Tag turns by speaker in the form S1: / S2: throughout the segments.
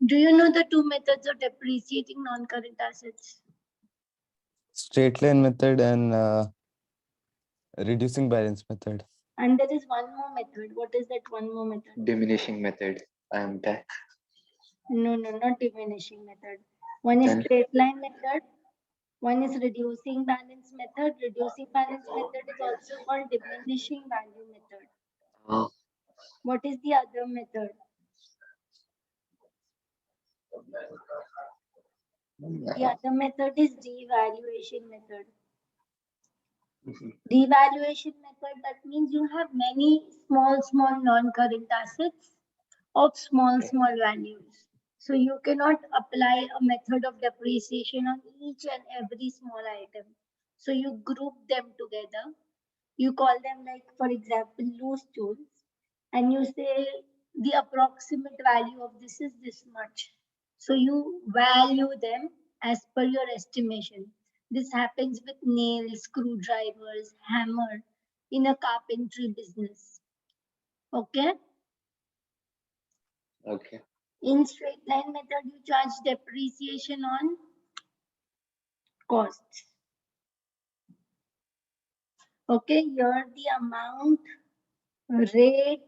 S1: Do you know the two methods of depreciating non-current assets?
S2: Straight line method and reducing balance method.
S1: And there is one more method. What is that one more method?
S3: Diminishing method. I am back.
S1: No, not diminishing method. One is
S3: Then?
S1: straight line method. One is reducing balance method. Reducing balance method is also called diminishing value method.
S3: Oh,
S1: What is the other method? The other method is devaluation method. Devaluation method, that means you have many small non-current assets of small values. So you cannot apply a method of depreciation on each and every small item. So you group them together. You call them, like, for example, loose tools, and you say the approximate value of this is this much. So you value them as per your estimation. This happens with nails, screwdrivers, hammer in a carpentry business. Okay?
S3: okay.
S1: In straight line method, you charge depreciation on costs. Okay, here the amount, rate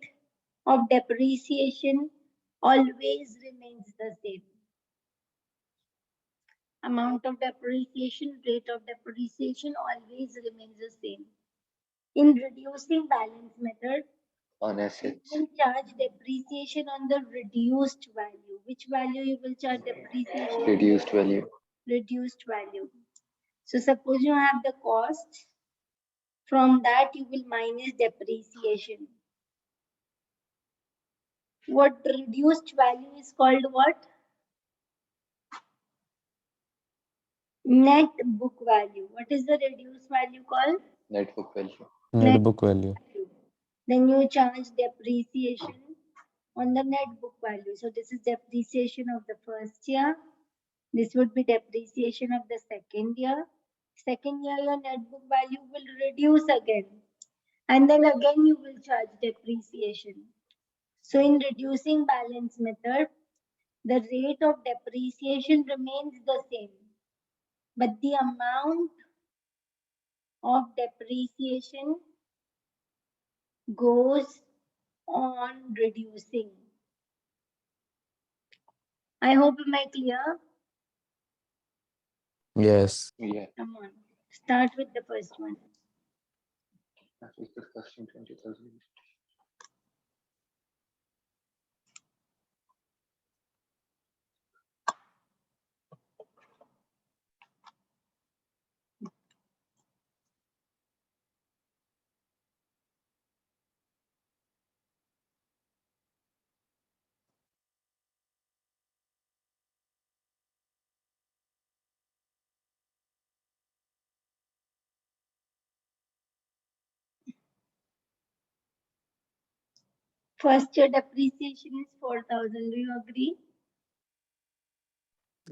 S1: of depreciation always remains the same. Amount of depreciation, rate of depreciation always remains the same. In reducing balance method,
S3: On
S1: you
S3: assets.
S1: will charge depreciation on the reduced value. Which value you will charge depreciation?
S3: Reduced value.
S1: Reduced value. So suppose you have the cost. From that you will minus depreciation. What reduced value is called what? Net book value. What is the reduced value called?
S3: Net book value.
S2: Net book value.
S1: Then you charge depreciation on the net book value. So this is depreciation of the first year. This would be depreciation of the second year. Second year, your net book value will reduce again. And then again you will charge depreciation. So in reducing balance method, the rate of depreciation remains the same, but the amount of depreciation goes on reducing. I hope am I clear?
S2: Yes.
S3: Yeah.
S1: Come on, start with the first one.
S3: That was the first in 20,000.
S1: First year depreciation is 4,000. Do you agree?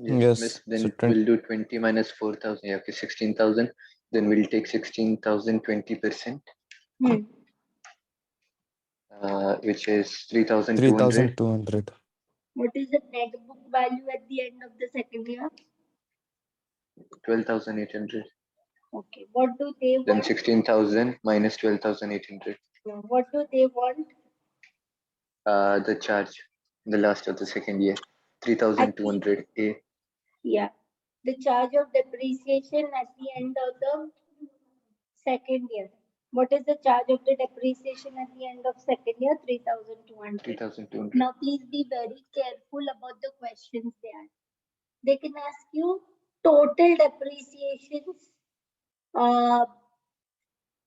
S3: Yes,
S2: Yes.
S3: miss. Then
S2: So
S3: we'll do 20 minus 4,000. Yeah, okay, 16,000. Then we'll take 16,000, 20%, which is 3,200.
S2: 3,200.
S1: What is the net book value at the end of the second year?
S3: 12,800.
S1: Okay. What do they
S3: Then
S1: want?
S3: 16,000 minus 12,800.
S1: What do they want?
S3: The charge, the last of the second year, 3,200 A.
S1: Yeah. The charge of depreciation at the end of the second year. What is the charge of the depreciation at the end of second year? 3,200.
S3: 3,200.
S1: Now please be very careful about the questions they ask. They can ask you total depreciations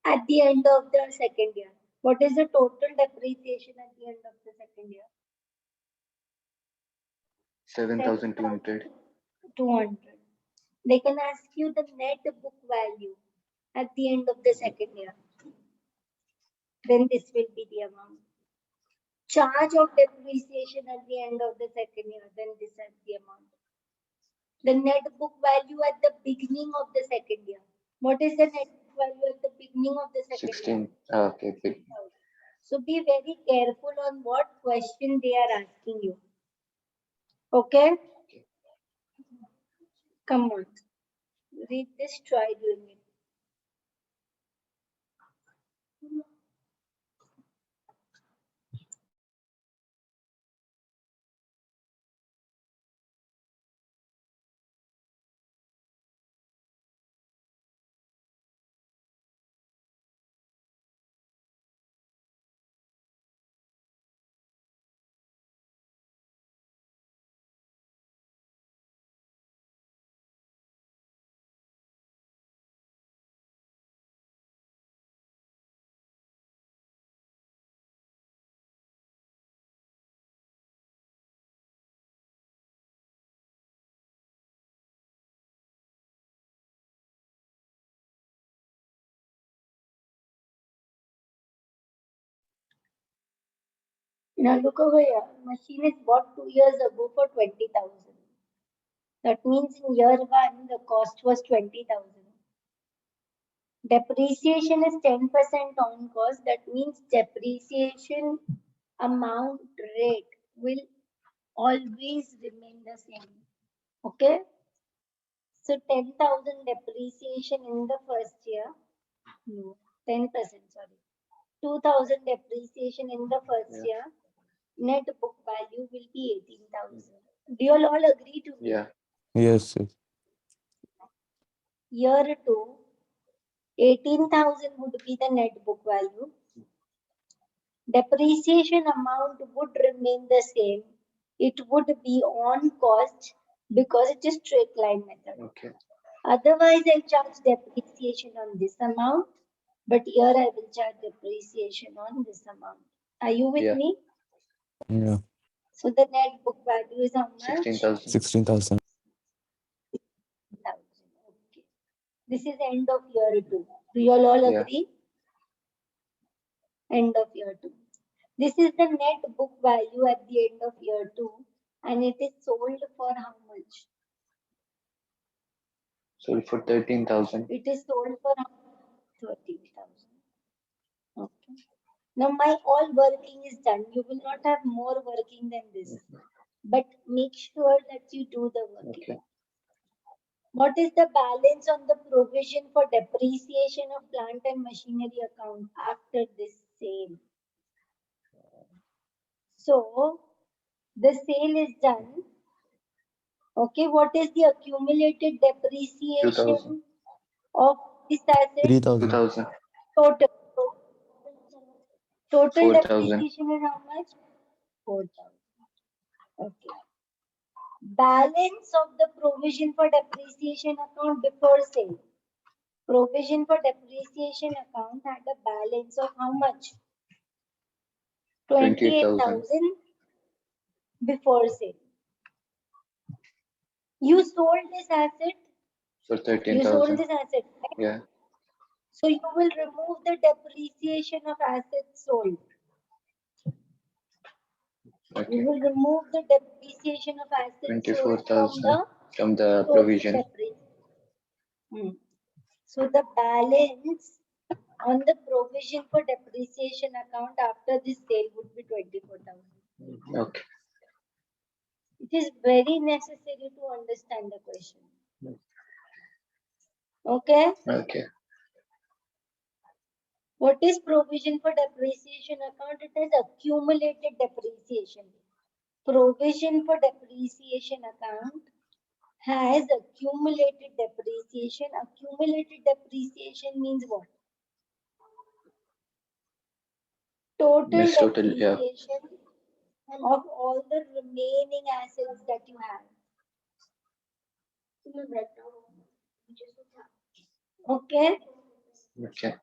S1: at the end of the second year. What is the total depreciation at the end of the second year?
S3: 7,200.
S1: 200. They can ask you the net book value at the end of the second year. Then this will be the amount. Charge of depreciation at the end of the second year. Then this is the amount. The net book value at the beginning of the second year. What is the net book value at the beginning of the second
S3: 16.
S1: year?
S3: Okay, big.
S1: So be very careful on what question they are asking you. Okay? Come on. Read this, try doing it. Now look over here. Machine is bought 2 years ago for 20,000. That means in year one, the cost was 20,000. Depreciation is 10% on cost. That means depreciation amount rate will always remain the same. Okay? So 10,000 depreciation in the first year. No, 10%, sorry. 2,000 depreciation in the first year. Net book value will be 18,000. Do you all agree to me?
S3: Yeah.
S2: Yes, yes.
S1: Year 2, 18,000 would be the net book value. Depreciation amount would remain the same. It would be on cost because it is straight line method.
S3: Okay.
S1: Otherwise, I charge depreciation on this amount, but here I will charge depreciation on this amount. Are you with
S3: Yeah.
S1: me?
S2: Yeah.
S1: So the net book value is how much?
S3: 16,000.
S2: 16,000.
S1: Okay. This is end of year 2. Do you all
S3: Yeah.
S1: agree? End of year 2. This is the net book value at the end of year 2, and it is sold for how much?
S3: Sold for 13,000.
S1: It is sold for 13,000. Okay. Now my all working is done. You will not have more working than this, but make sure that you do the working.
S3: Okay.
S1: What is the balance on the provision for depreciation of plant and machinery account after this sale? So the sale is done. Okay, what is the accumulated
S3: 2,000.
S1: depreciation of this asset?
S2: 3,000.
S3: 2,000.
S1: Total. Total
S3: 4,000.
S1: depreciation is how much? 4,000. Okay. Balance of the provision for depreciation account before sale. Provision for depreciation account had a balance of how much? 28,000 before sale. You sold this asset.
S3: For
S1: You sold
S3: 13,000.
S1: this asset, right?
S3: Yeah.
S1: So you will remove the depreciation of assets sold. You
S3: Okay.
S1: will remove the depreciation of assets sold
S3: from the
S1: total
S3: provision.
S1: depreciation. So the balance on the provision for depreciation account after this sale would be 24,000.
S3: Okay.
S1: It is very necessary to understand the question. Okay?
S3: Okay.
S1: What is provision for depreciation account? It is accumulated depreciation. Provision for depreciation account has accumulated depreciation. Accumulated depreciation means what? Total
S3: Means total, yeah.
S1: depreciation of all the remaining assets that you have. Okay?
S3: Okay.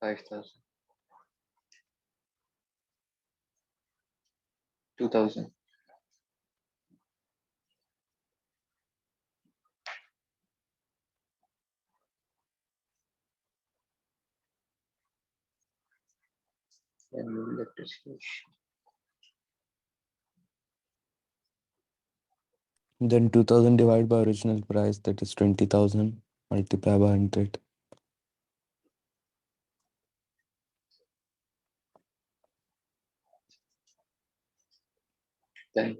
S3: 5,000. 2,000. Annual depreciation.
S2: Then 2000 divided by original price, that is 20,000, multiply by 100.
S3: Then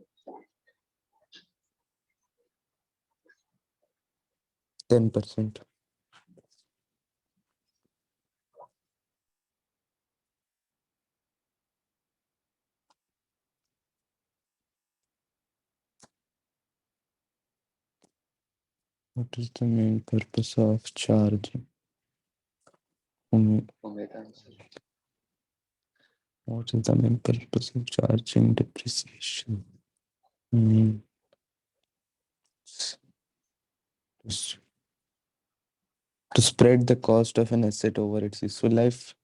S2: 10%. What is the main purpose of charging?
S3: omit answer.
S2: What is the main purpose of charging depreciation? Hmm. S- To spread the cost of an asset over its useful life.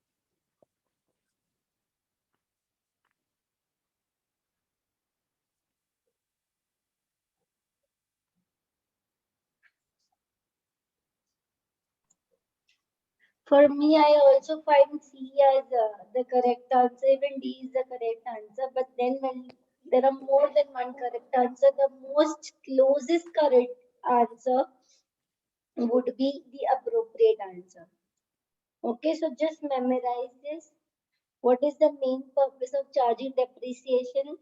S1: For me, I also find C as the correct answer. Even D is the correct answer. But then when there are more than one correct answer, the most closest correct answer would be the appropriate answer. Okay, so just memorize this. What is the main purpose of charging depreciation?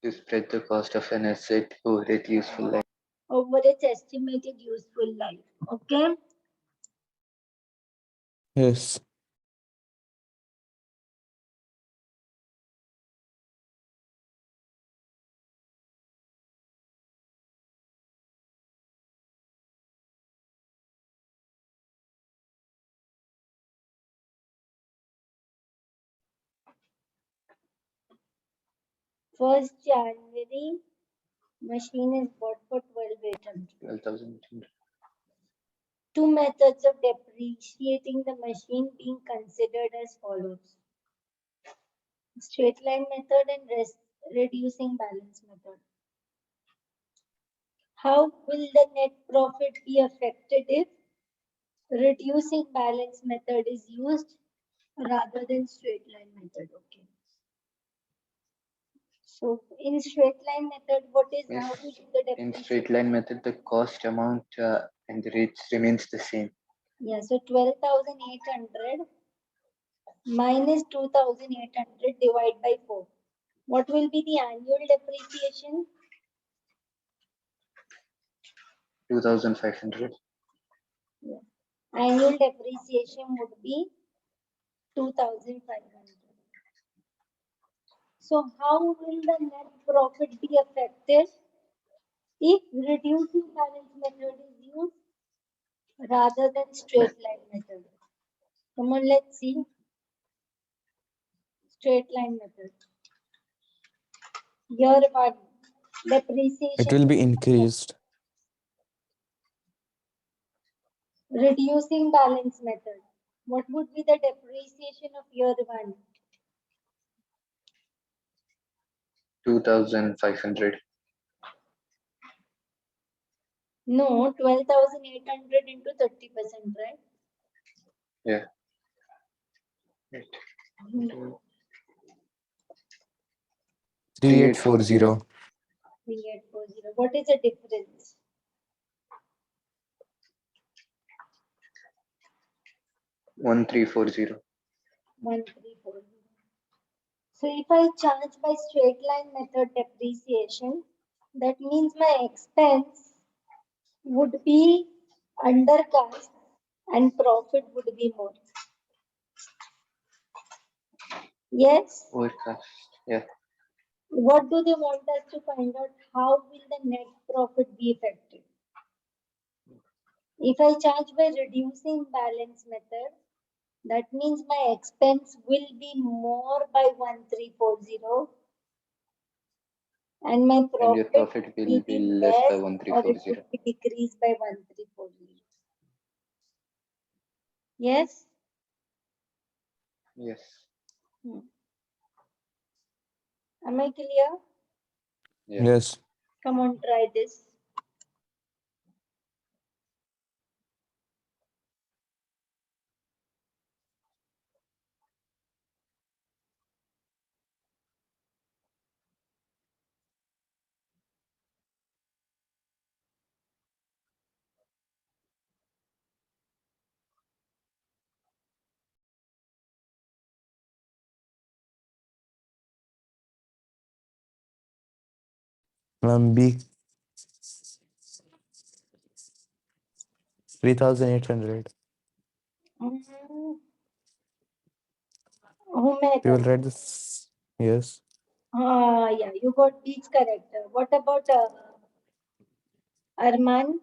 S3: To spread the cost of an asset over its useful life.
S1: Over its estimated useful life. Okay.
S2: Yes.
S1: First January, machine is bought for 12,800.
S3: 12,800.
S1: Two methods of depreciating the machine being considered as follows: straight line method and reducing balance method. How will the net profit be affected if reducing balance method is used rather than straight line method? Okay. So in straight line method, what is
S3: Yes.
S1: how we do the
S3: In
S1: depreciation?
S3: straight line method, the cost amount and the rates remains the same.
S1: Yeah, so 12,800 minus 2,800 divided by 4. What will be the annual depreciation?
S3: 2,500.
S1: Yeah. Annual depreciation would be 2,500. So how will the net profit be affected if reducing balance method is used rather than straight line method? Come on, let's see. Straight line method. Year one, depreciation.
S2: It will be increased.
S1: Reducing balance method. What would be the depreciation of year one?
S3: 2,500.
S1: No, 12,800 into 30%, right?
S3: Yeah. Right.
S2: 3840.
S1: 3840. What is the difference?
S3: 1340.
S1: 1340. So if I charge by straight line method depreciation, that means my expense would be under cost and profit would be more. Yes?
S3: Overcast. Yeah.
S1: What do they want us to find out? How will the net profit be affected? If I charge by reducing balance method, that means my expense will be more by 1340 and my
S3: And your
S1: profit
S3: profit
S1: will
S3: will be
S1: be
S3: less by
S1: less or it
S3: 1340.
S1: would be decreased by 1340. Yes?
S3: Yes.
S1: Hmm. Am I clear?
S3: Yeah.
S2: Yes.
S1: Come on, try this.
S2: Ma'am, B 3,800.
S1: Mm, who made
S2: We will
S1: that?
S2: write this. Yes.
S1: Yeah, you got each correct. What about Arman?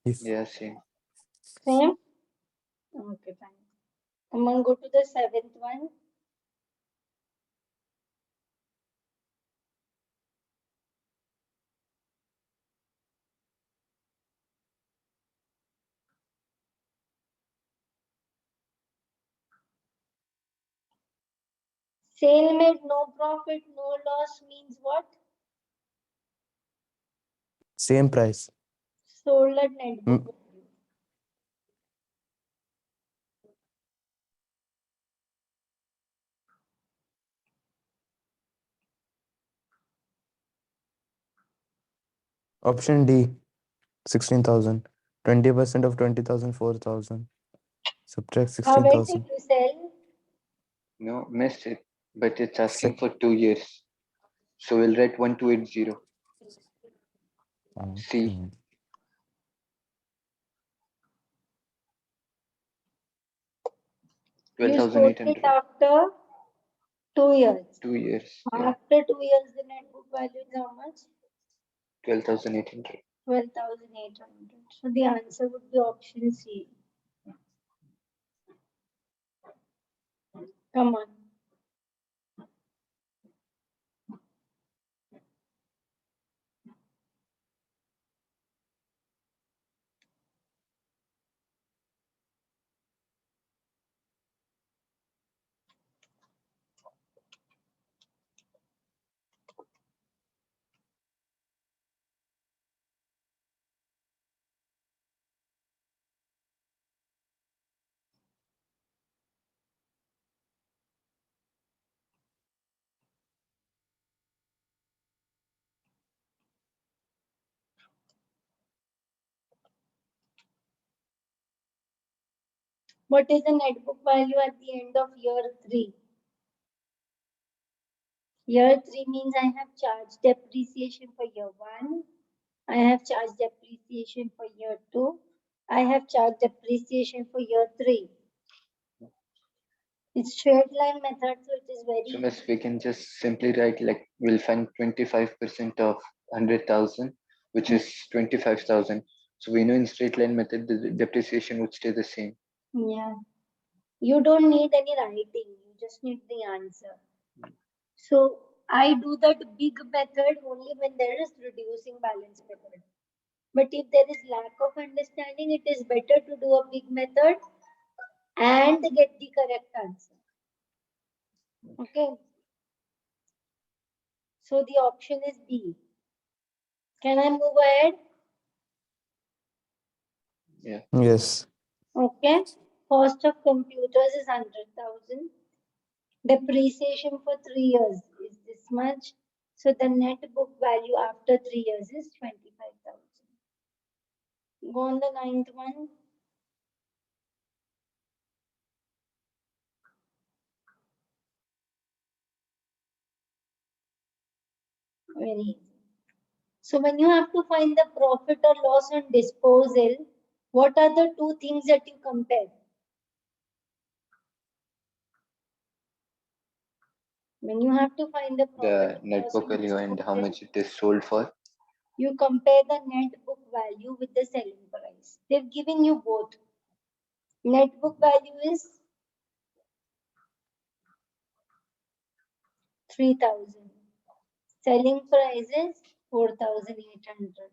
S2: If
S3: Yeah, same.
S1: Same? Okay, fine. Come on, go to the seventh one. Sale made no profit, no loss means what?
S2: same price.
S1: Sold at net book
S2: Mm,
S1: value.
S2: Option D 16,000. 20% of 20,000 4,000. Subtract
S1: How much did
S2: 16,000.
S1: you sell?
S3: No, missed it. But it's asking
S2: Sec.
S3: for 2 years. So we'll write 1280. C.
S2: Okay.
S3: Twelve
S1: You
S3: thousand
S1: sold
S3: eight
S1: it
S3: hundred.
S1: after 2 years.
S3: 2 years. Yeah.
S1: After 2 years, the net book value is how much?
S3: 12,800.
S1: 12,800. So the answer would be option C. Come on. What is the net book value at the end of year 3? Year 3 means I have charged depreciation for year 1. I have charged depreciation for year 2. I have charged depreciation for year 3. It's straight line method, so it is very
S3: So miss,
S1: easy.
S3: we can just simply write like we'll find 25% of 100,000, which is 25,000. So we know in straight line method the depreciation would stay the same.
S1: Yeah. You don't need any writing. You just need the answer. So I do that big method only when there is reducing balance method. But if there is lack of understanding, it is better to do a big method and get the correct answer. Okay. So the option is B. Can I move ahead?
S3: Yeah.
S2: Yes.
S1: Okay. Cost of computers is 100,000. Depreciation for 3 years is this much. So the net book value after 3 years is 25,000. Go on the ninth one. Very easy. So when you have to find the profit or loss on disposal, what are the two things that you compare? When you have to find the profit
S3: The
S1: or
S3: net
S1: loss
S3: book
S1: on
S3: value and how
S1: disposal,
S3: much it is sold for.
S1: you compare the net book value with the selling price. They've given you both. Net book value is 3,000. Selling price is 4,800.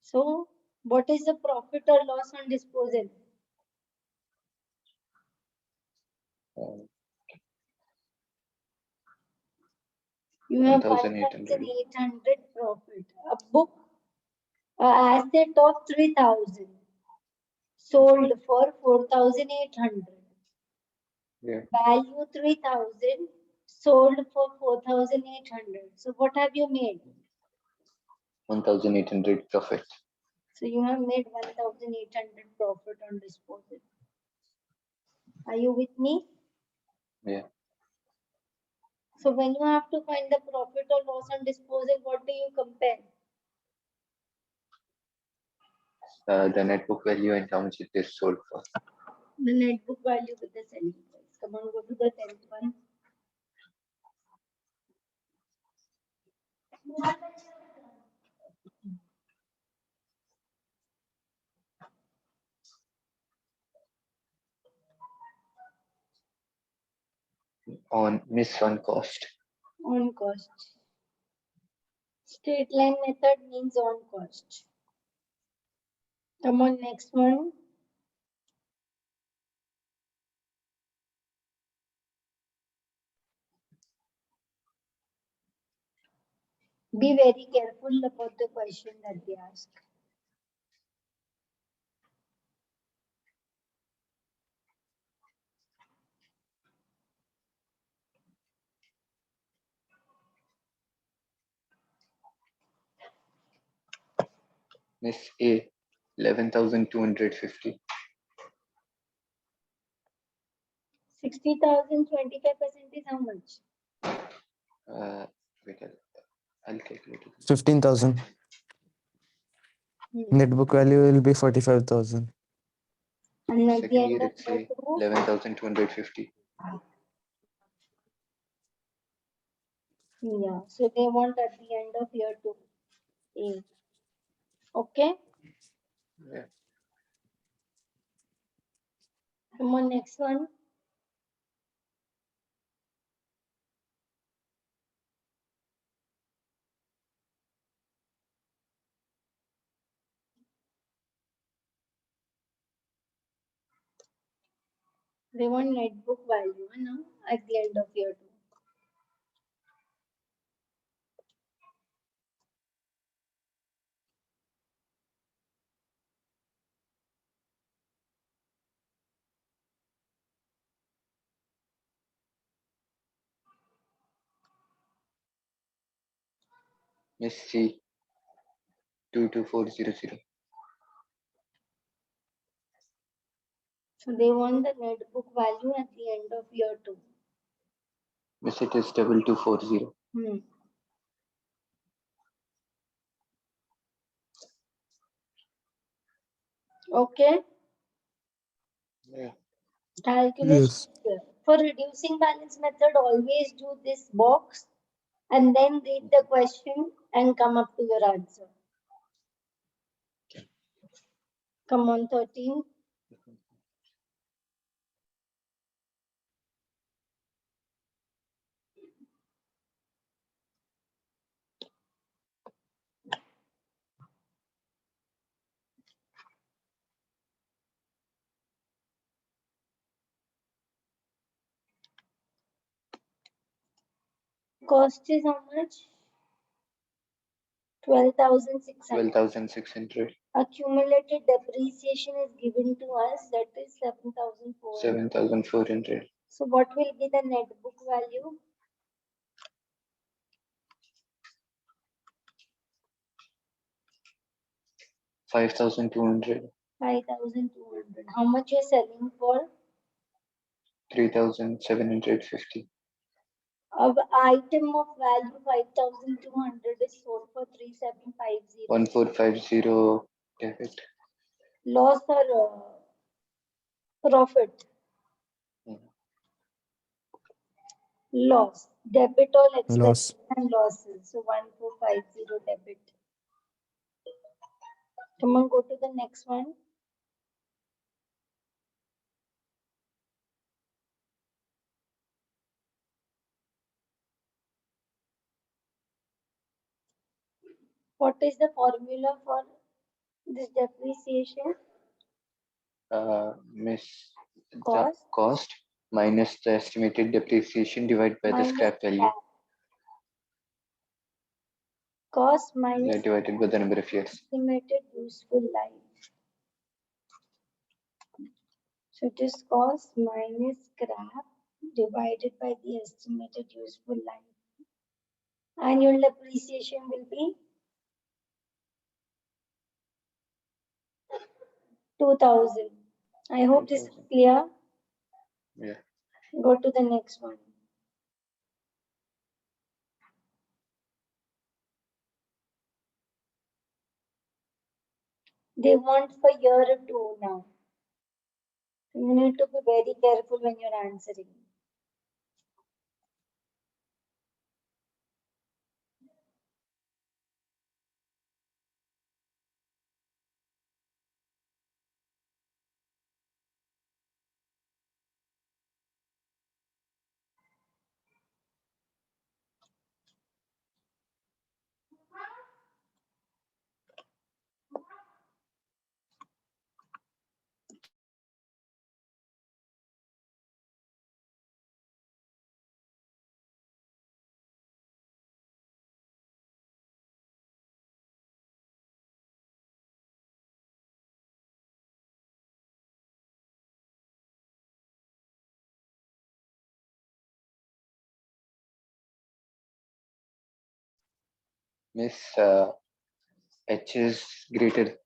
S1: So What is the profit or loss on disposal?
S3: uh,
S1: You have
S3: 1,800.
S1: 1,800 profit. A book, asset of 3,000 sold for 4,800.
S3: Yeah,
S1: Value 3,000 sold for 4,800. So what have you made?
S3: 1,800 profit.
S1: So you have made 1,800 profit on disposal. Are you with me?
S3: Yeah,
S1: So when you have to find the profit or loss on disposal, what do you compare?
S3: the net book value and how much it is sold for.
S1: The net book value with the selling price. Come on, go to the 10th one.
S3: On cost.
S1: On cost. Straight line method means on cost. Come on, next one. Be very careful about the question that they ask.
S3: Miss A, 11,250.
S1: 60,000, 25% is how much?
S3: Wait, I'll calculate it.
S2: 15,000.
S1: Hmm.
S2: Net book value will be 45,000.
S1: And at the
S3: Second
S1: end
S3: year,
S1: of
S3: it's
S1: year
S3: a
S1: 2,
S3: 11,250.
S1: yeah. So they want at the end of year 2. A. Okay.
S3: Yeah.
S1: Come on, next one. They want net book value no? At the end of year 2.
S3: Miss C, 22400.
S1: So they want the net book value at the end of year 2.
S3: Miss, it is 2240.
S1: Hmm. Okay.
S3: Yeah.
S1: Calculation
S2: Yes.
S1: here. For reducing balance method, always do this box and then read the question and come up to your answer. Come on, 13. Cost is how much? 12,600.
S3: 12,600.
S1: Accumulated depreciation is given to us, that is 7,400.
S3: 7,400.
S1: So what will be the net book value?
S3: 5,200.
S1: 5,200. How much you're selling for?
S3: 3,750.
S1: Of item of value 5,200 is sold for 3,750.
S3: 1,450 debit.
S1: Loss or profit? Loss. Debit all expenses
S2: Loss.
S1: and losses. So 1,450 debit. Come on, go to the next one. What is the formula for This depreciation
S3: Miss, the
S1: cost
S3: cost minus the estimated depreciation divided by the
S1: minus
S3: scrap value.
S1: scrap. Cost
S3: Yeah,
S1: minus
S3: divided by the number of years.
S1: estimated useful life. So it is cost minus scrap divided by the estimated useful life. Annual depreciation will be 2000. I hope this is
S3: 2000.
S1: clear.
S3: Yeah.
S1: Go to the next one. They want for year 2 now. You need to be very careful when you're answering.
S3: Miss, H is greater,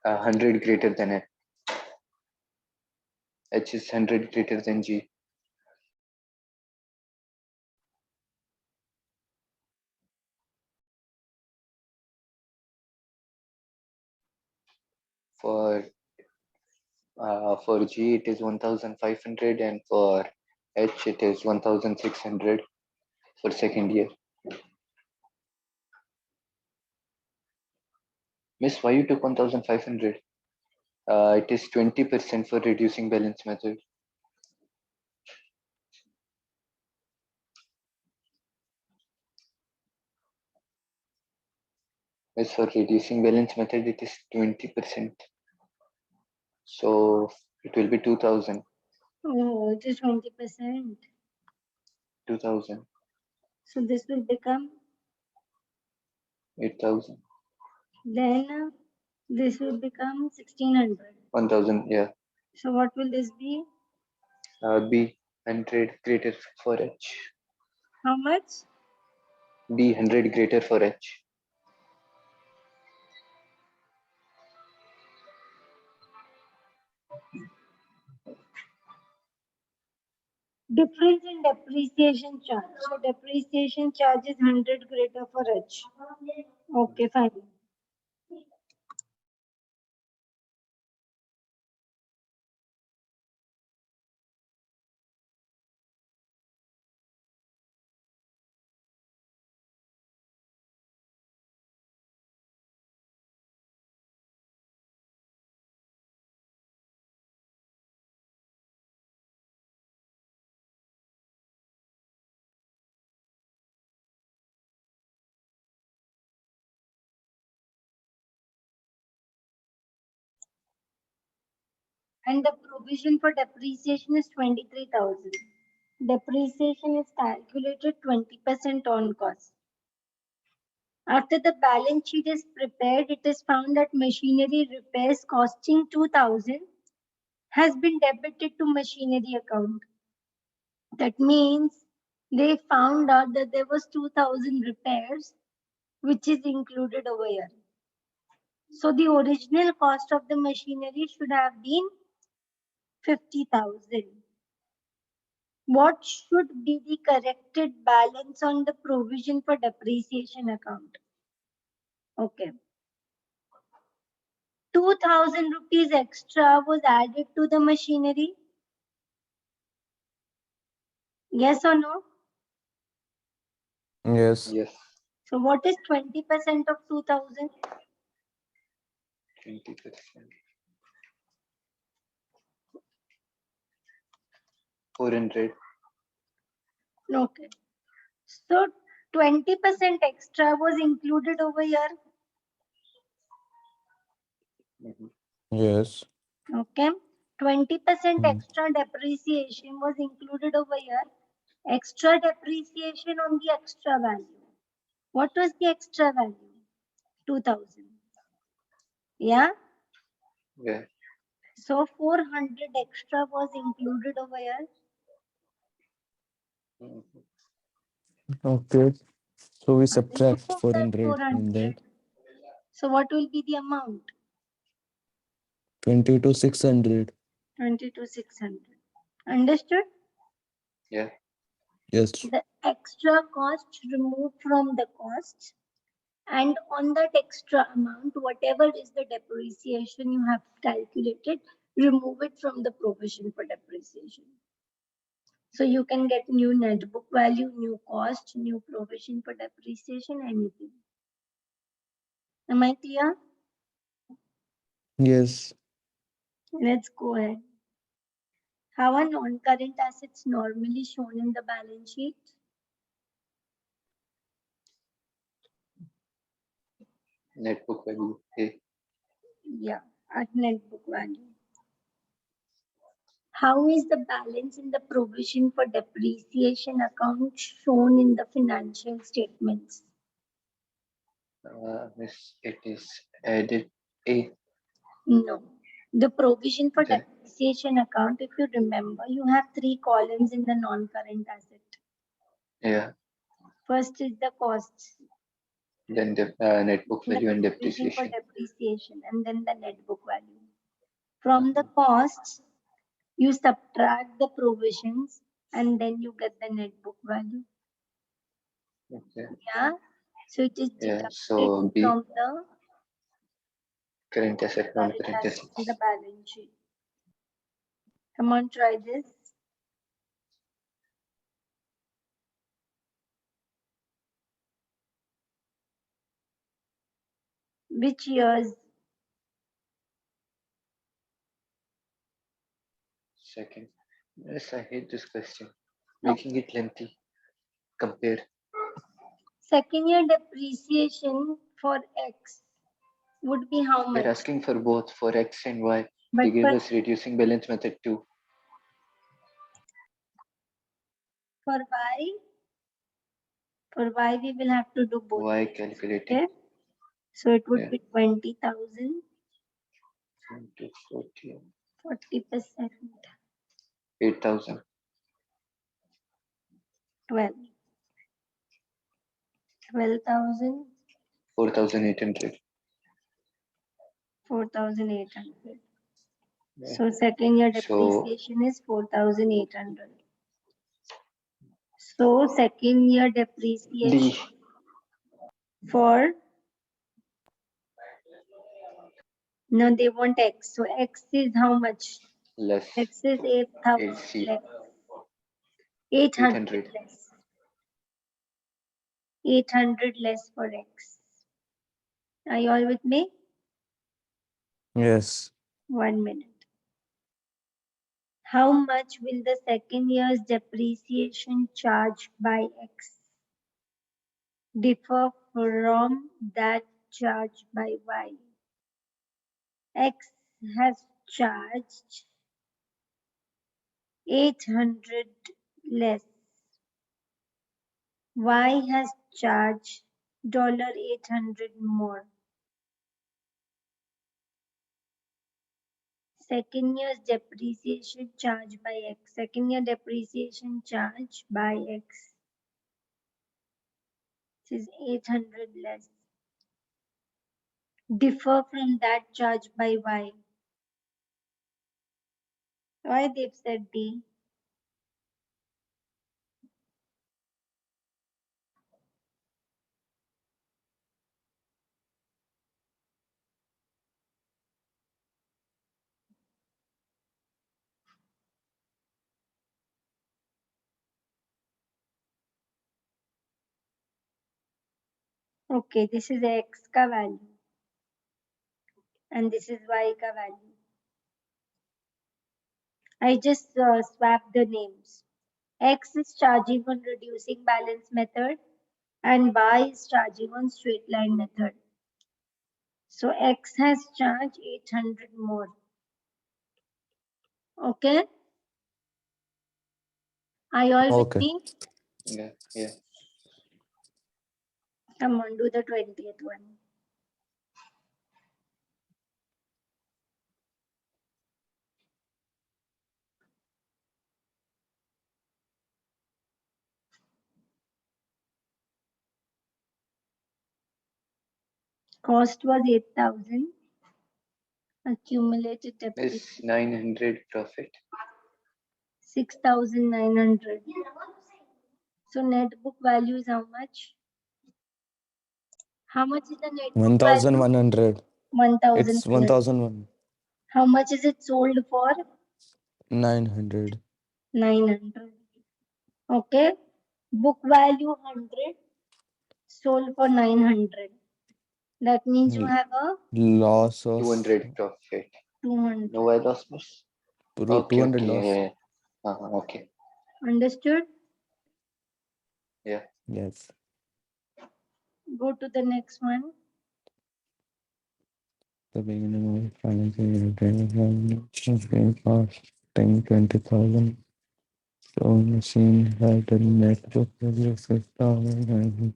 S3: 100 greater than H. H is 100 greater than G. For G it is 1500 and for H it is 1600 for second year. Miss, why you took 1500? It is 20% for reducing balance method. Miss, for reducing balance method it is 20%. So it will be 2000.
S1: Oh, it is 20%.
S3: 2000.
S1: So this will become
S3: 8000.
S1: then this will become 1600.
S3: 1000, yeah.
S1: So what will this be?
S3: B 100 greater for H.
S1: How much?
S3: B 100 greater for H.
S1: Difference in depreciation charge. So depreciation charge is 100 greater for H. Okay, fine. And the provision for depreciation is 23,000. Depreciation is calculated 20% on cost. After the balance sheet is prepared, it is found that machinery repairs costing 2,000 has been debited to machinery account. That means they found out that there was 2,000 repairs which is included over here. So the original cost of the machinery should have been 50,000. What should be the corrected balance on the provision for depreciation account? Okay. 2,000 rupees extra was added to the machinery. Yes or no?
S2: Yes.
S3: Yes.
S1: So what is 20% of 2,000?
S3: 20%. 400.
S1: Okay. So 20% extra was included over here.
S3: Mhm.
S2: Yes.
S1: Okay. 20%
S2: Mm.
S1: extra depreciation was included over here. Extra depreciation on the extra value. What was the extra value? 2000. Yeah.
S3: Yeah.
S1: So 400 extra was included over here.
S3: Mhm.
S2: Okay. So we subtract
S1: Remove that
S2: 400 from
S1: 400.
S2: that.
S1: So what will be the amount?
S2: 20 to 600.
S1: 20 to 600. Understood?
S3: Yeah.
S2: Yes.
S1: The extra cost removed from the cost, and on that extra amount, whatever is the depreciation you have calculated, remove it from the provision for depreciation. So you can get new net book value, new cost, new provision for depreciation, anything. Am I clear?
S2: Yes.
S1: Let's go ahead. How are non-current assets normally shown in the balance sheet?
S3: Net book value. A.
S1: Yeah, at net book value. How is the balance in the provision for depreciation account shown in the financial statements?
S3: Miss, it is added A.
S1: No. The provision for
S3: Then
S1: depreciation account, if you remember, you have three columns in the non-current asset.
S3: yeah.
S1: First is the costs,
S3: Then the net book
S1: the
S3: value and
S1: provision for
S3: depreciation.
S1: depreciation, and then the net book value. From the
S3: Mhm.
S1: costs, you subtract the provisions and then you get the net book value.
S3: Okay.
S1: Yeah. So it is
S3: Yeah.
S1: deducted
S3: So B,
S1: from the
S3: current asset,
S1: current
S3: non-current
S1: assets in the
S3: assets.
S1: balance sheet. Come on, try this. Which years?
S3: Second. Yes, I hate this question.
S1: No.
S3: Making it lengthy. Compare.
S1: Second year depreciation for X would be how
S3: We're
S1: much?
S3: asking for both for X and Y.
S1: But
S3: They gave
S1: for,
S3: us reducing balance method too.
S1: for Y, for Y we will have to do both
S3: Y
S1: ways.
S3: calculating.
S1: Okay. So it would
S3: Yeah.
S1: be 20,000,
S3: 20, 40,
S1: 40%,
S3: 8,000.
S1: 12, 12,000,
S3: 4,800.
S1: 4,800.
S3: Yeah.
S1: So second year
S3: So
S1: depreciation is 4,800. So second year depreciation
S3: D
S1: for, no, they want X. So X is how much?
S3: less
S1: X is 8,000
S3: AC
S1: less, 800
S3: 800.
S1: less, 800 less for X. Are you all with me?
S2: Yes.
S1: 1 minute. How much will the second year's depreciation charged by X differ from that charged by Y? X has charged 800 less. Y has charged $800 more. Second year's depreciation charged by X. Second year depreciation charged by X. This is 800 less. Differ from that charged by Y. Why they've said D? Okay, this is X ka value. And this is Y ka value. I just swapped the names. X is charging on reducing balance method and Y is charging on straight line method. So X has charged 800 more. Okay? Are you all with
S2: Okay.
S1: me?
S3: Yeah, yeah.
S1: Come on, do the 20th one. Cost was 8,000. Accumulated
S3: Is
S1: depreciation
S3: 900 profit?
S1: 6,900. So net book value is how much? How much is the net book value?
S2: 1,100.
S1: 1,000
S2: It's
S1: plus.
S2: 1,001.
S1: How much is it sold for?
S2: 900.
S1: 900. Okay. Book value 100. Sold for 900. That means you have a
S2: Loss of
S3: 200 profit.
S1: 200.
S3: No, I lost miss. Okay,
S2: 200
S3: okay,
S2: loss.
S3: yeah. Okay,
S1: Understood?
S3: yeah.
S2: Yes.
S1: Go to the next one.
S2: The beginning of financial year 20 cost 10, 20,000. So machine had a net book value of 6,000.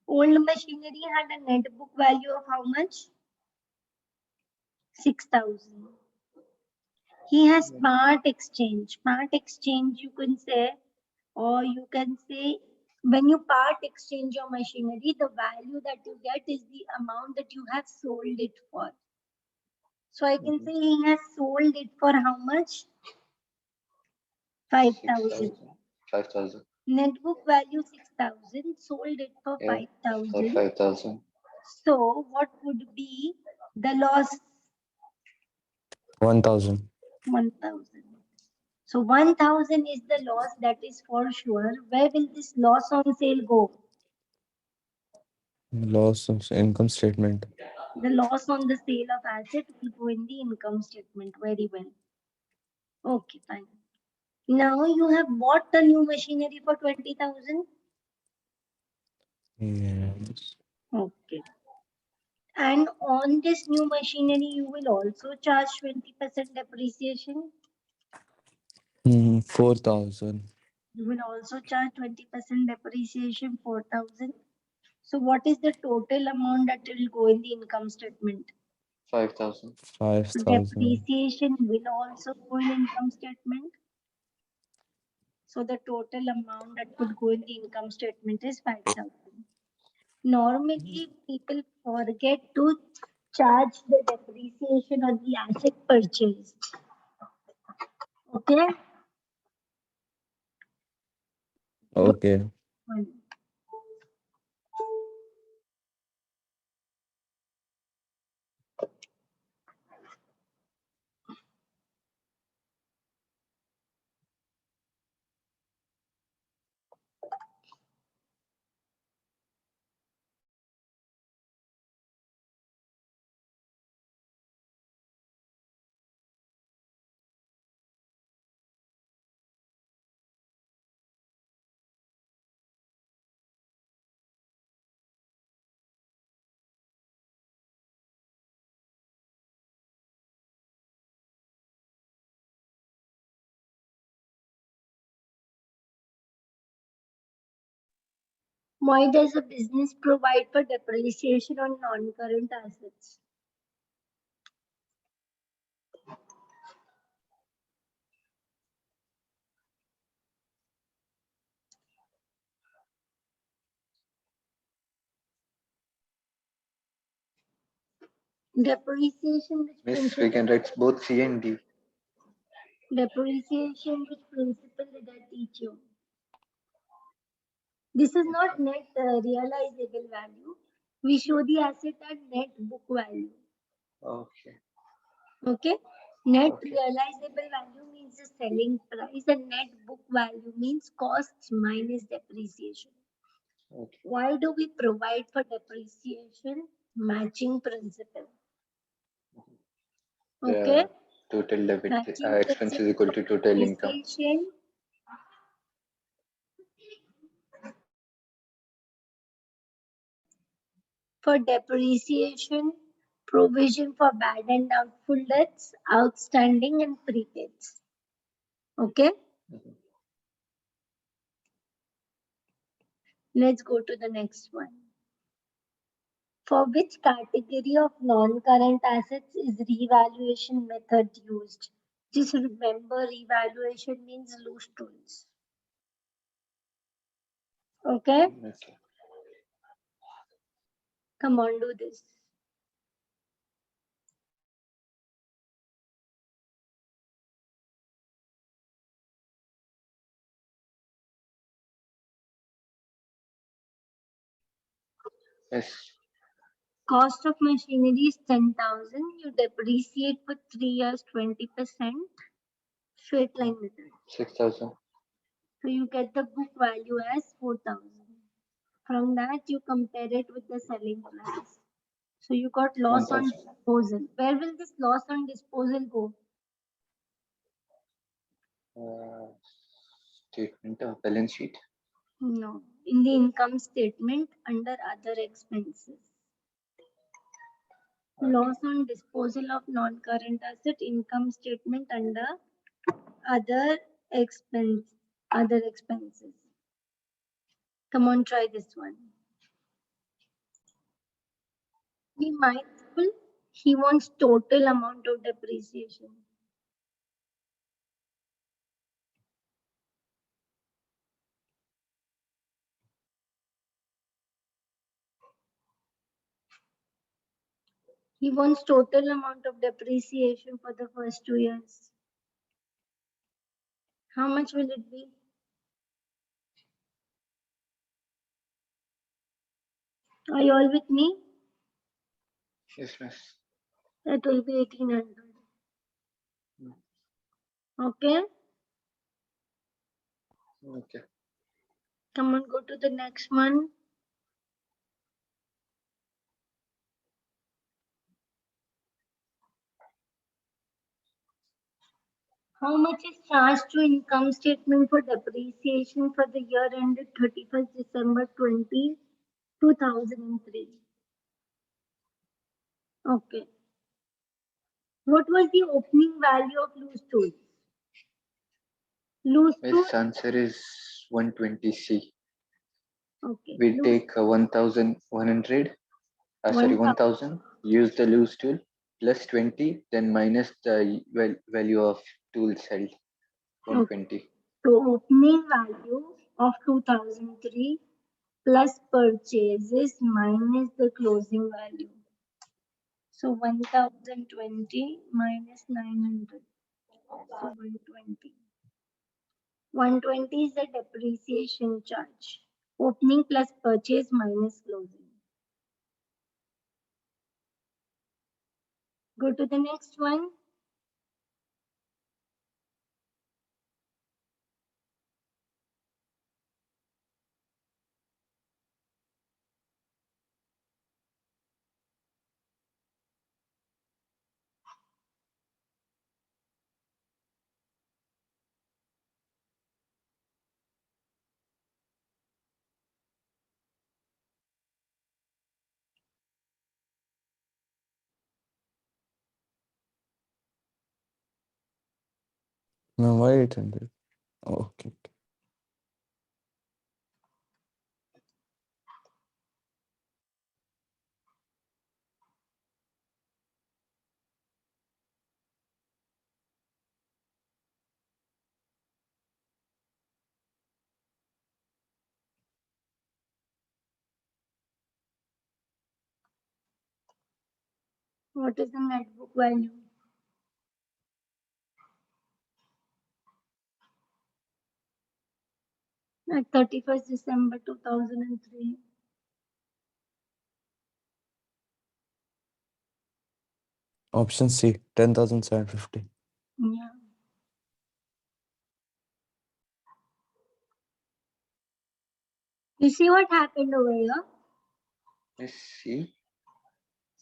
S1: Old machinery had a net book value of how much? 6,000. He has part exchange. Part exchange, you can say, or you can say, when you part exchange your machinery, the value that you get is the amount that you have sold it for. So I can say he has sold it for how much? 5,000.
S3: 5,000.
S1: Net book value 6,000. Sold it for
S3: Yeah, for
S1: 5,000.
S3: 5,000.
S1: So what would be the loss?
S2: 1,000.
S1: 1,000. So 1,000 is the loss, that is for sure. Where will this loss on sale go?
S2: Loss of income statement.
S1: The loss on the sale of asset will go in the income statement. Very well. Okay, fine. Now you have bought the new machinery for 20,000.
S2: Yes.
S1: Okay. And on this new machinery, you will also charge 20% depreciation.
S2: 4,000.
S1: You will also charge 20% depreciation, 4,000. So what is the total amount that will go in the income statement?
S3: 5,000.
S2: 5,000.
S1: Depreciation will also go in income statement. So the total amount that could go in the income statement is 5,000. Normally, people forget to charge the depreciation on the asset purchase. Okay?
S2: Okay.
S1: One. Why does a business provide for depreciation on non-current assets? Depreciation, which
S3: Miss, we
S1: principle?
S3: can write both C and D.
S1: Depreciation, which principle did I teach you? This is not net realizable value. We show the asset at net book value.
S3: Okay.
S1: Okay. Net
S3: Okay.
S1: realizable value means the selling price, and net book value means costs minus depreciation.
S3: Okay.
S1: Why do we provide for depreciation? Matching principal.
S3: The
S1: Okay.
S3: total debit
S1: Matching
S3: expense is
S1: principal
S3: equal to
S1: for
S3: total income.
S1: depreciation. For depreciation, provision for bad and doubtful debts, outstanding and prepaids. Okay.
S3: Mhm.
S1: Let's go to the next one. For which category of non-current assets is revaluation method used? Just remember, revaluation means loose tools. Okay,
S3: Okay.
S1: come on, do this.
S3: Yes.
S1: Cost of machinery is 10,000. You depreciate for 3 years 20%. Straight line method.
S3: 6,000.
S1: So you get the book value as 4,000. From that, you compare it with the selling price. So you got loss on
S3: 1,000.
S1: disposal. Where will this loss on disposal go?
S3: Uh, Statement of balance sheet.
S1: No, in the income statement under other expenses.
S3: Okay.
S1: Loss on disposal of non-current asset, income statement under other expense, other expenses. Come on, try this one. Be mindful, he wants total amount of depreciation. He wants total amount of depreciation for the first 2 years. How much will it be? Are you all with me?
S3: Yes, miss.
S1: That will be 1800. Okay.
S3: Okay.
S1: Come on, go to the next one. How much is charged to income statement for depreciation for the year ended 31st December 2003? Okay. What was the opening value of loose tools? Loose tools?
S3: Miss, answer is 120C.
S1: Okay.
S3: We
S1: Loose
S3: take 1,100. Sorry,
S1: 1000.
S3: 1,000. Use the loose tool plus 20, then minus the value of tools held.
S1: Okay.
S3: 120.
S1: So opening value of 2003 plus purchases minus the closing value. So 1020 minus 900. So 120. 120 is the depreciation charge. Opening plus purchase minus closing. Go to the next one.
S2: No, why 800? Oh, okay.
S1: What is the net book value? At 31st December 2003.
S2: Option C, 10,750.
S1: Yeah. You see what happened over here?
S3: Let's see.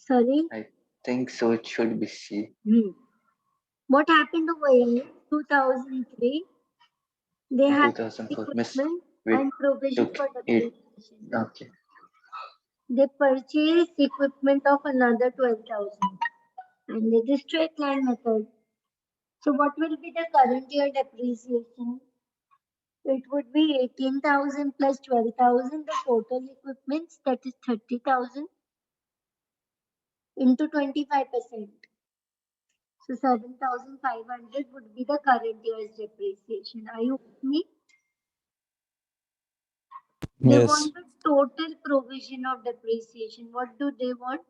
S1: Sorry.
S3: I think so. It should be C.
S1: What happened over here? 2003. They had
S3: 2004. Miss,
S1: equipment
S3: we
S1: and provision
S3: took
S1: for
S3: it.
S1: depreciation.
S3: Okay.
S1: They purchased equipment of another 12,000 and it is straight line method. So what will be the current year depreciation? It would be 18,000 plus 12,000, the total equipments, that is 30,000 into 25%. So 7,500 would be the current year's depreciation. Are you with me? They
S2: Yes.
S1: want the total provision of depreciation. What do they want?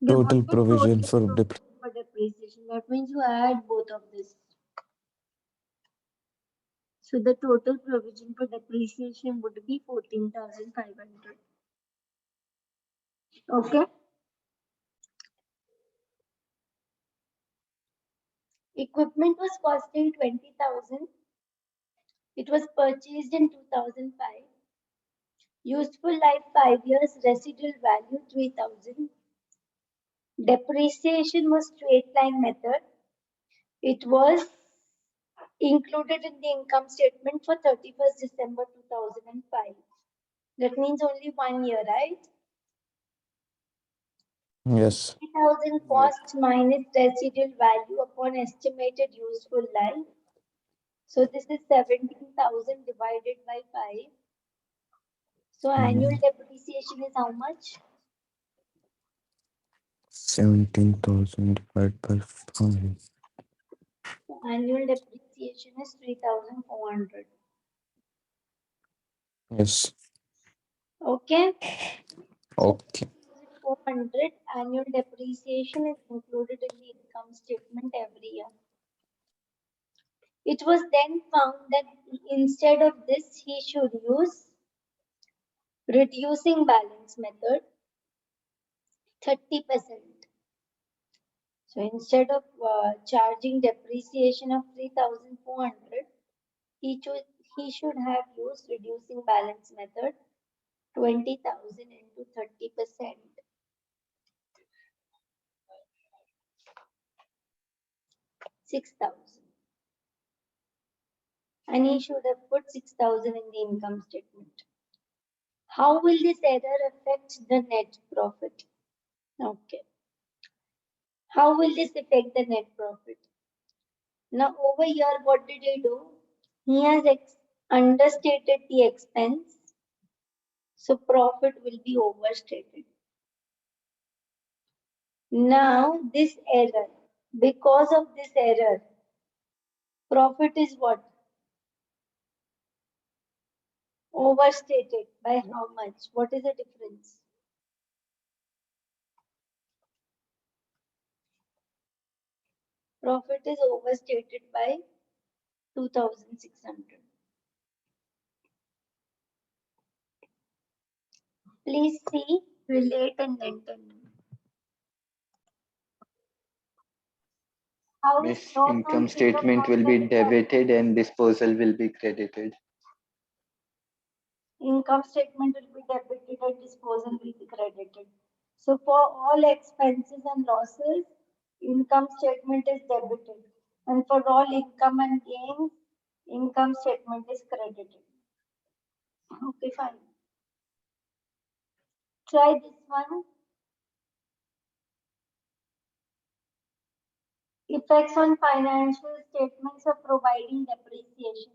S1: They want
S2: Total
S1: the
S2: provision
S1: total
S2: for
S1: provision for depreciation. That means you add both of this. So the total provision for depreciation would be 14,500. Okay. Equipment was costing 20,000. It was purchased in 2005. Useful life 5 years, residual value 3,000. Depreciation was straight line method. It was included in the income statement for 31st December 2005. That means only 1 year, right?
S2: yes.
S1: 3,000
S3: Yep.
S1: cost minus residual value upon estimated useful life. So this is 17,000 divided by 5. So annual depreciation is how much?
S2: 17,000 divided by 5.
S1: So annual depreciation is 3,400.
S2: Yes.
S1: Okay. So
S2: Okay.
S1: 3,400 annual depreciation is included in the income statement every year. It was then found that instead of this, he should use reducing balance method 30%. So instead of charging depreciation of 3,400, he should have used reducing balance method 20,000 into 30%. 6,000. And he should have put 6,000 in the income statement. How will this error affect the net profit? Okay. How will this affect the net profit? Now over here, what did he do? He has understated the expense, so profit will be overstated. Now this error, because of this error, profit is what? Overstated by how much? What is the difference? Profit is overstated by 2,600. Please see, relate and then tell me. How is
S3: Miss,
S1: loss on
S3: income
S1: sale of
S3: statement will be
S1: non-current assets?
S3: debited and disposal will be credited.
S1: Income statement will be debited and disposal will be credited. So for all expenses and losses, income statement is debited. And for all income and gains, income statement is credited. Okay, fine. Try this one. Effects on financial statements of providing depreciation.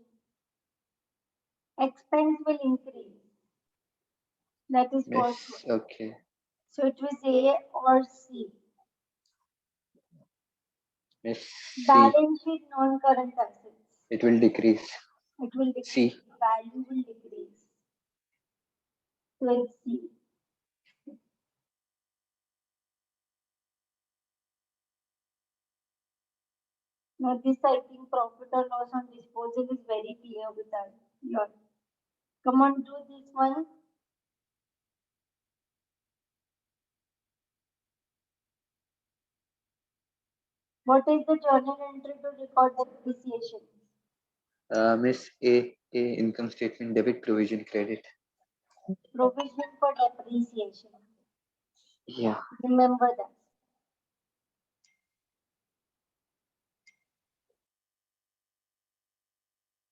S1: Expense will increase. That is
S3: Miss,
S1: first one.
S3: okay.
S1: So it was A or C.
S3: Miss C.
S1: Balance sheet non-current assets.
S3: It will decrease.
S1: It will decrease.
S3: C.
S1: Value will decrease. So it's C. Now this I think profit or loss on disposal is very clear with us. Here. Come on, do this one. What is the journal entry to record depreciation?
S3: Miss A. A income statement debit provision credit.
S1: Provision for depreciation.
S3: Yeah.
S1: Remember that.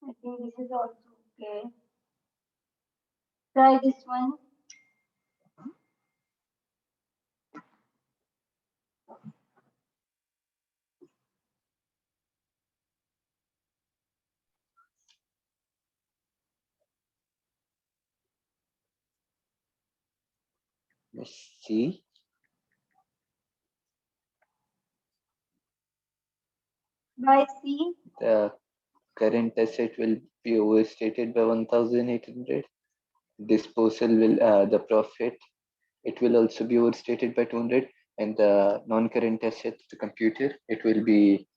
S1: I think this is also okay. Try this one.
S3: Let's see.
S1: By C.
S3: The current asset will be overstated by 1,800. Disposal will the profit. It will also be overstated by 200, and the non-current asset, the computer, it will be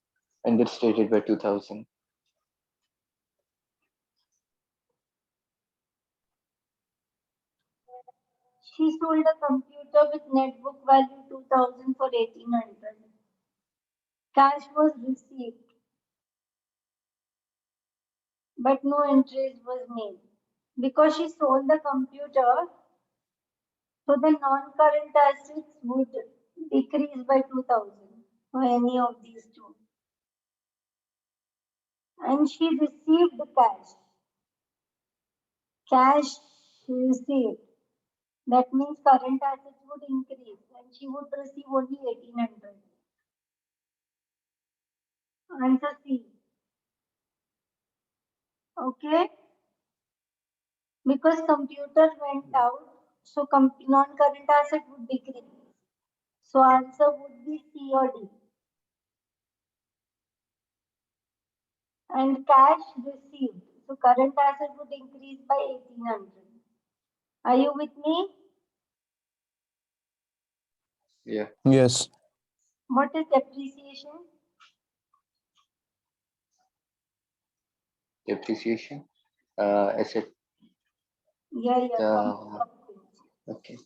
S3: understated by 2,000.
S1: She sold a computer with net book value 2000 for 1800. Cash was received, but no interest was made. Because she sold the computer, so the non-current assets would decrease by 2000 for any of these two. And she received the cash. Cash received. That means current assets would increase and she would receive only 1800. Answer C. Okay? Because computer went out, so non-current asset would decrease. So answer would be C or D. And cash received. So current asset would increase by 1800. Are you with me?
S3: Yeah.
S2: Yes.
S1: What is depreciation?
S3: Depreciation. Asset.
S1: Yeah, come
S3: Uh,
S1: up with.
S3: okay.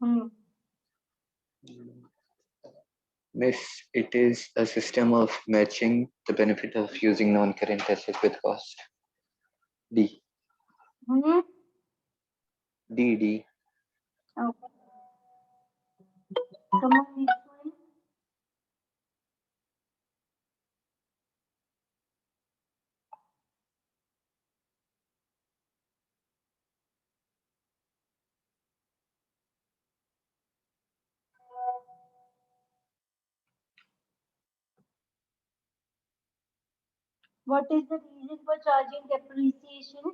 S1: Hmm.
S3: Miss, it is a system of matching the benefit of using non-current asset with cost. D.
S1: Hmm.
S3: D. D.
S1: Okay. Come on, next one. What is the reason for charging depreciation?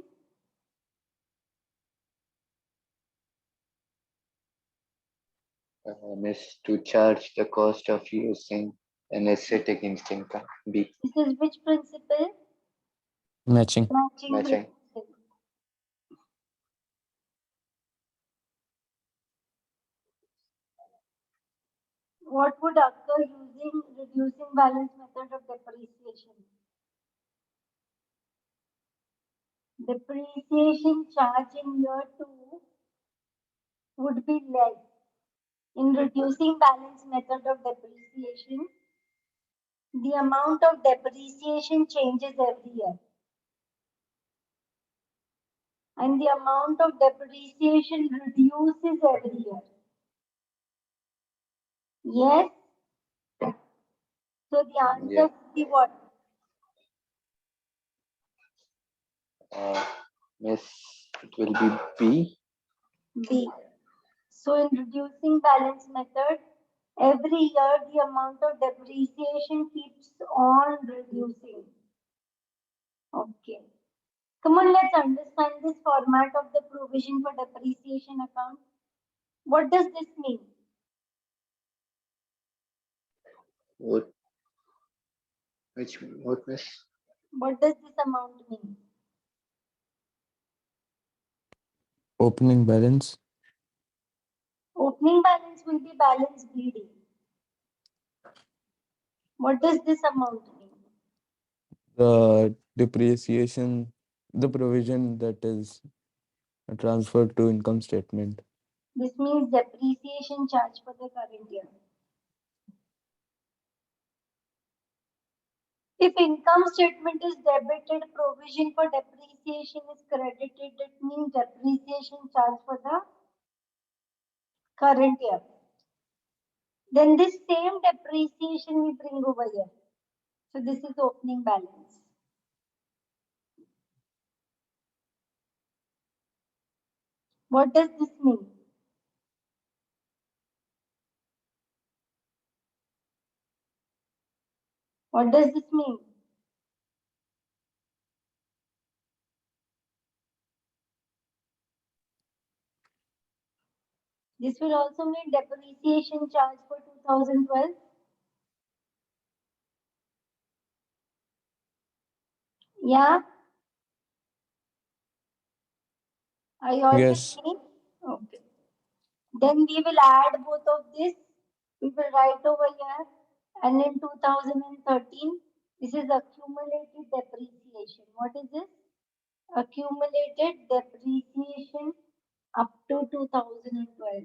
S3: Miss, to charge the cost of using an asset against income. B.
S1: This is which principle?
S2: Matching.
S1: Matching
S3: Matching.
S1: principle. What would occur using reducing balance method of depreciation? Depreciation charge in year 2 would be less. In reducing balance method of depreciation, the amount of depreciation changes every year. And the amount of depreciation reduces every year. Yes? So the answer
S3: Yeah.
S1: would be what?
S3: Uh, Miss, it will be B.
S1: B. So in reducing balance method, every year the amount of depreciation keeps on reducing. Okay. Come on, let's understand this format of the provision for depreciation account. What does this mean?
S3: What? What, Miss?
S1: What does this amount mean?
S2: Opening balance.
S1: Opening balance will be balance BD. What does this amount mean?
S2: The depreciation, the provision that is transferred to income statement.
S1: This means depreciation charge for the current year. If income statement is debited, provision for depreciation is credited. That means depreciation charge for the current year. Then this same depreciation we bring over here. So this is opening balance. What does this mean? What does this mean? This will also mean depreciation charge for 2012. Yeah, are you all
S2: Yes.
S1: with me? Okay. Then we will add both of this. We will write over here. And in 2013, this is accumulated depreciation. What is this? Accumulated depreciation up to 2012.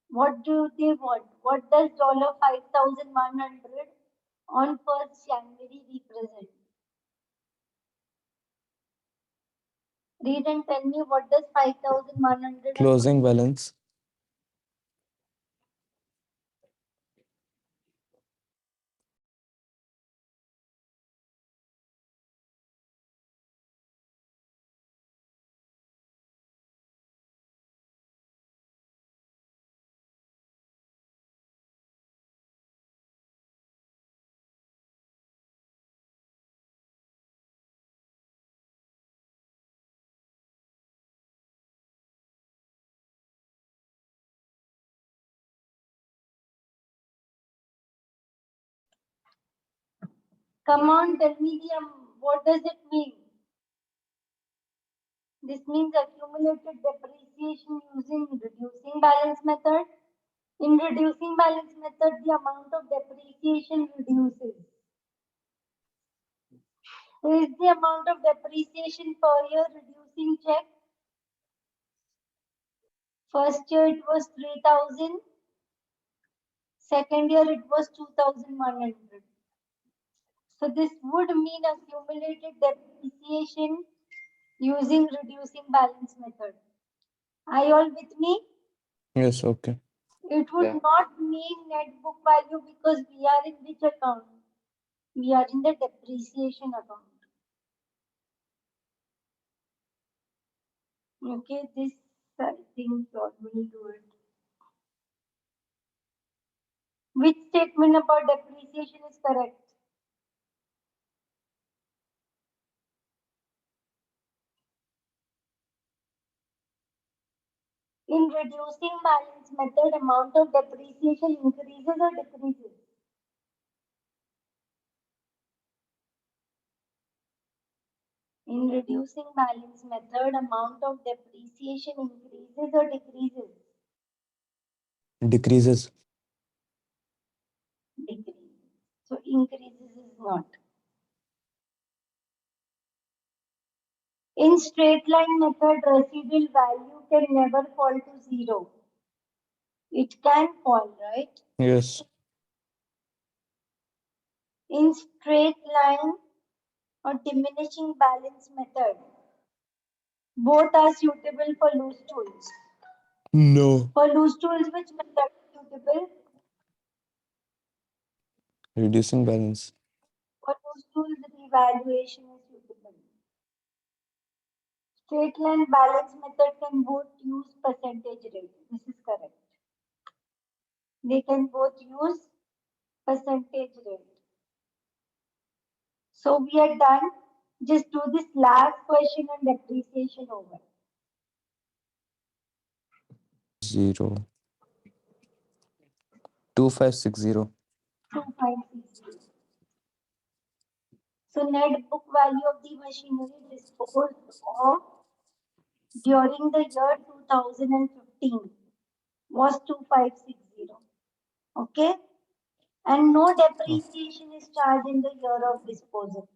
S1: What do they want? What does $5,100 on 1st January represent? Read and tell me what does 5,100 on
S2: Closing balance.
S1: Come on, tell me what does it mean? This means accumulated depreciation using reducing balance method. In reducing balance method, the amount of depreciation reduces. So is the amount of depreciation per year reducing? Check. First year it was 3,000. Second year it was 2,100. So this would mean accumulated depreciation using reducing balance method. Are you all with me?
S2: Yes, okay.
S1: It would
S3: Yeah.
S1: not mean net book value because we are in which account? We are in the depreciation account. Okay, this I think you all will do it. Which statement about depreciation is correct? In reducing balance method, amount of depreciation increases or decreases? In reducing balance method, amount of depreciation increases or decreases?
S2: Decreases.
S1: Decreases. So increases is not. In straight line method, residual value can never fall to zero. It can fall, right?
S2: Yes.
S1: In straight line or diminishing balance method, both are suitable for loose tools.
S2: No.
S1: For loose tools, which method is suitable?
S2: Reducing balance.
S1: For loose tools, revaluation is suitable. Straight line balance method can both use percentage rate. This is correct. They can both use percentage rate. So we are done. Just do this last question on depreciation over.
S2: 0. 2560.
S1: 2560. So net book value of the machinery disposed of during the year 2015 was 2560. Okay? And no depreciation is charged in the year of disposal.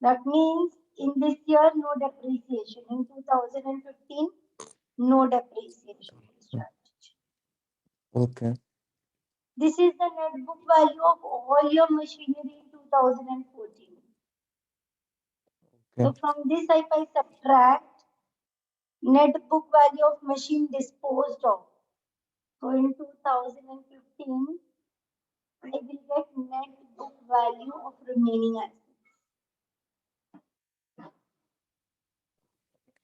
S1: That means in this year, no depreciation. In 2015, no depreciation is charged.
S2: Okay.
S1: This is the net book value of all your machinery in 2014. So
S2: Okay.
S1: from this, if I subtract net book value of machine disposed of, so in 2015, I will get net book value of remaining assets.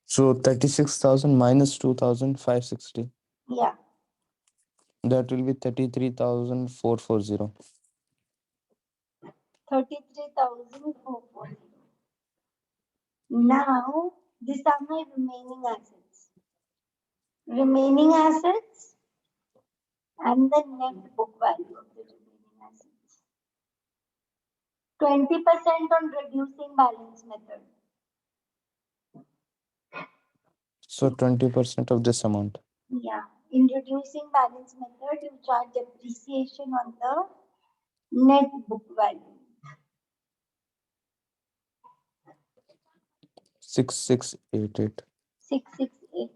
S2: So 36,000 minus 2,560.
S1: Yeah,
S2: That will be 33,440.
S1: 33,440. Now, these are my remaining assets. Remaining assets and the net book value of the remaining assets. 20% on reducing balance method.
S2: So 20% of this amount.
S1: Yeah, in reducing balance method, you charge depreciation on the net book value.
S2: 6688.
S1: 6688.